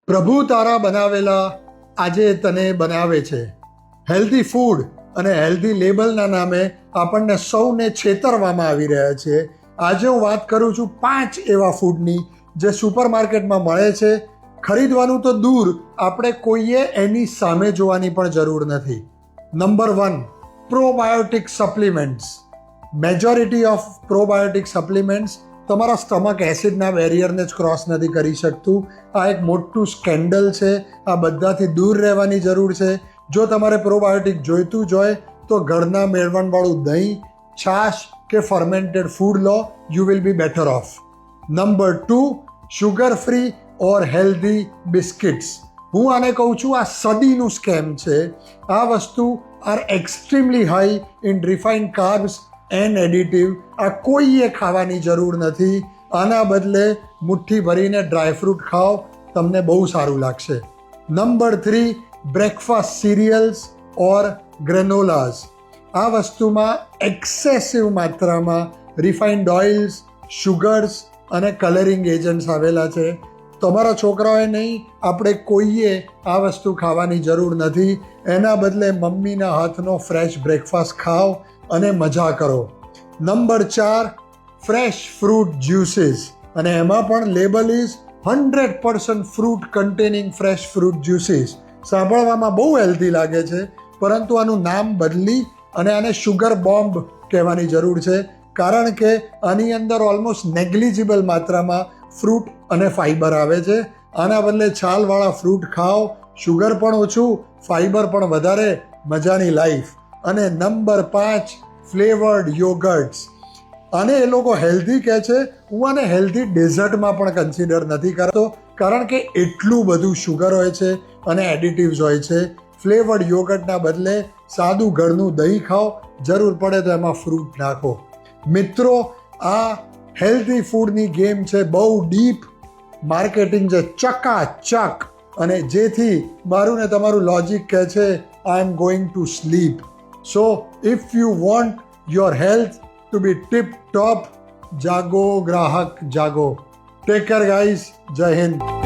પ્રભુ તારા બનાવેલા આજે તને બનાવે છે. હેલ્ધી ફૂડ અને હેલ્ધી લેબલના નામે આપણને સૌને છેતરવામાં આવી રહ્યા છે. આજે હું વાત કરું છું 5 એવા ફૂડની જે સુપરમાર્કેટમાં મળે છે. ખરીદવાનું તો દૂર, આપણે કોઈએ એની સામે જોવાની પણ જરૂર નથી. Number 1, probiotic supplements. Majority of probiotic supplements તમારા સ્ટમક એસિડના બેરિયરને જ ક્રોસ નથી કરી શકતું. આ એક મોટું સ્કેન્ડલ છે. આ બધાથી દૂર રહેવાની જરૂર છે. જો તમારે પ્રોબાયોટિક જોઈતું જ હોય તો ઘરના મેળવણવાળું દહીં, છાશ કે ફર્મેન્ટેડ ફૂડ લો. You will be better off. Number 2, sugar free or healthy biscuits. હું આને કહું છું આ સદીનું સ્કેમ છે. આ વસ્તુ are extremely high in refined carbs and additive. આ કોઈએ ખાવાની જરૂર નથી. આના બદલે મુઠ્ઠી ભરીને ડ્રાયફ્રૂટ ખાઓ, તમને બહુ સારું લાગશે. નંબર 3, બ્રેકફાસ્ટ સિરિયલ્સ ઓર ગ્રેનોલાઝ. આ વસ્તુમાં એક્સેસિવ માત્રામાં રિફાઇન્ડ ઓઇલ્સ, શુગર્સ અને કલરિંગ એજન્ટ્સ આવેલા છે. તમારા છોકરાઓએ નહીં, આપણે કોઈએ આ વસ્તુ ખાવાની જરૂર નથી. એના બદલે મમ્મીના હાથનો ફ્રેશ બ્રેકફાસ્ટ ખાઓ અને મજા કરો. Number 4, fresh fruit juices. અને એમાં પણ label is 100% fruit containing fresh fruit juices. સાંભળવામાં બહુ હેલ્ધી લાગે છે, પરંતુ આનું નામ બદલી અને આને શુગર બોમ્બ કહેવાની જરૂર છે. કારણ કે આની અંદર ઓલમોસ્ટ નેગ્લિજિબલ માત્રામાં ફ્રૂટ અને ફાઇબર આવે છે. આના બદલે છાલવાળા ફ્રૂટ ખાઓ, શુગર પણ ઓછું, ફાઇબર પણ વધારે, મજાની લાઈફ. અને નંબર 5, ફ્લેવર્ડ યોગર્ટ્સ. આને એ લોકો હેલ્ધી કહે છે. હું આને હેલ્ધી ડેઝર્ટમાં પણ કન્સિડર નથી કરતો, કારણ કે એટલું બધું શુગર હોય છે અને એડિટિવ્સ હોય છે. ફ્લેવર્ડ યોગર્ટના બદલે સાદું ઘરનું દહીં ખાઓ, જરૂર પડે તો એમાં ફ્રૂટ નાખો. મિત્રો, આ હેલ્ધી ફૂડની ગેમ છે બહુ ડીપ. માર્કેટિંગ છે ચકાચક, અને જેથી મારું ને તમારું લોજિક કહે છે I am going to sleep. So, if you want your health to be tip top, jago grahak jago. Take care guys. Jai Hind.